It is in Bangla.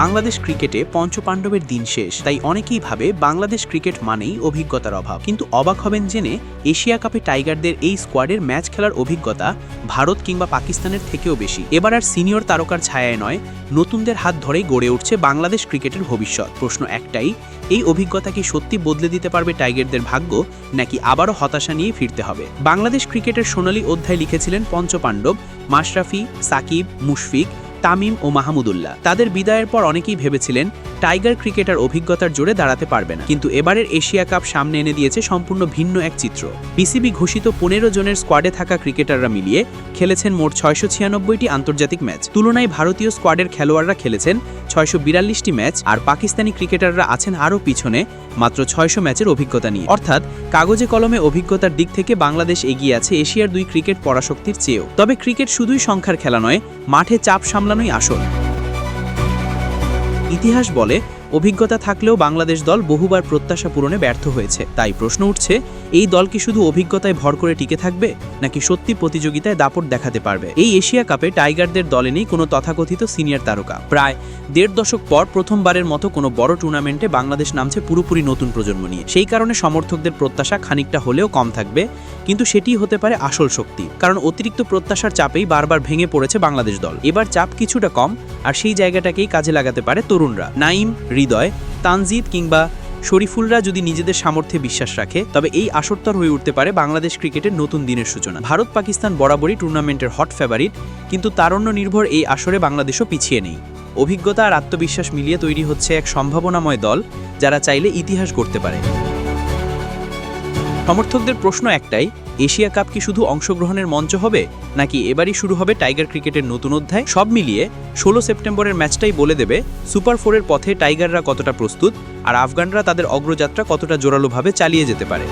বাংলাদেশ ক্রিকেটে পঞ্চপাণ্ডবের দিন শেষ, তাই অনেকেই ভাবে বাংলাদেশ ক্রিকেট মানেই অভিজ্ঞতার অভাব। কিন্তু অবাক হবেন জেনে এশিয়া কাপে টাইগারদের এই স্কোয়াডের ম্যাচ খেলার অভিজ্ঞতা ভারত কিংবা পাকিস্তানের থেকেও বেশি। এবার আর সিনিয়র তারকার ছায়ায় নয়, নতুনদের হাত ধরেই গড়ে উঠছে বাংলাদেশ ক্রিকেটের ভবিষ্যৎ। প্রশ্ন একটাই, এই অভিজ্ঞতা কি সত্যি বদলে দিতে পারবে টাইগারদের ভাগ্য, নাকি আবারও হতাশা নিয়ে ফিরতে হবে? বাংলাদেশ ক্রিকেটের সোনালী অধ্যায় লিখেছিলেন পঞ্চপাণ্ডব মাশরাফি, সাকিব, মুশফিক, তামিম ও মাহমুদুল্লাহ। তাদের বিদায়ের পর অনেকেই ভেবেছিলেন টাইগার ক্রিকেটার অভিজ্ঞতার জোরে দাঁড়াতে পারবে না, কিন্তু এবারের এশিয়া কাপ সামনে এনে দিয়েছে সম্পূর্ণ ভিন্ন এক চিত্র। বিসিবি ঘোষিত 15 জনের স্কোয়াডে থাকা ক্রিকেটাররা মিলিয়ে খেলেছেন মোট 696টি আন্তর্জাতিক ম্যাচ। তুলনায় ভারতীয় স্কোয়াডের খেলোয়াড়রা খেলেছেন 642টি ম্যাচ, আর পাকিস্তানি ক্রিকেটাররা আছেন আরও পিছনে মাত্র 600 ম্যাচের অভিজ্ঞতা নিয়ে। অর্থাৎ কাগজে কলমে অভিজ্ঞতার দিক থেকে বাংলাদেশ এগিয়ে আছে এশিয়ার দুই ক্রিকেট পরাশক্তির চেয়েও। তবে ক্রিকেট শুধুই সংখ্যার খেলা নয়, মাঠে চাপ সামলানোই আসল। ইতিহাস বলে অভিজ্ঞতা থাকলেও বাংলাদেশ দল বহুবার প্রত্যাশা পূরণে ব্যর্থ হয়েছে। তাই প্রশ্ন উঠছে, এই দল কি শুধু অভিজ্ঞতায় ভর করে টিকে থাকবে, নাকি সত্যি প্রতিযোগিতায় দাপট দেখাতে পারবে? এই এশিয়া কাপে টাইগারদের দলে নেই কোনো তথাকথিত সিনিয়র তারকা। প্রায় 1.5 দশক পর প্রথমবারের মতো কোনো বড় টুর্নামেন্টে বাংলাদেশ নামছে পুরোপুরি নতুন প্রজন্ম নিয়ে। সেই কারণে সমর্থকদের প্রত্যাশা খানিকটা হলেও কম থাকবে, কিন্তু সেটিই হতে পারে আসল শক্তি। কারণ অতিরিক্ত প্রত্যাশার চাপেই বারবার ভেঙে পড়েছে বাংলাদেশ দল। এবার চাপ কিছুটা কম, আর সেই জায়গাটাকেই কাজে লাগাতে পারে তরুণরা। নাইম, হৃদয়, তানজিদ কিংবা শরীফুলরা যদি নিজেদের সামর্থ্যে বিশ্বাস রাখে, তবে এই আসরতর হয়ে উঠতে পারে বাংলাদেশ ক্রিকেটের নতুন দিনের সূচনা। ভারত পাকিস্তান বরাবরই টুর্নামেন্টের হট ফেভারিট, কিন্তু তারুণ্য নির্ভর এই আসরে বাংলাদেশও পিছিয়ে নেই। অভিজ্ঞতা আর আত্মবিশ্বাস মিলিয়ে তৈরি হচ্ছে এক সম্ভাবনাময় দল, যারা চাইলে ইতিহাস গড়তে পারে। সমর্থকদের প্রশ্ন একটাই, এশিয়া কাপ কি শুধু অংশগ্রহণের মঞ্চ হবে, নাকি এবারই শুরু হবে টাইগার ক্রিকেটের নতুন অধ্যায়? সব মিলিয়ে 16 সেপ্টেম্বরের ম্যাচটাই বলে দেবে সুপার 4-এর পথে টাইগাররা কতটা প্রস্তুত, আর আফগানরা তাদের অগ্রযাত্রা কতটা জোরালোভাবে চালিয়ে যেতে পারে।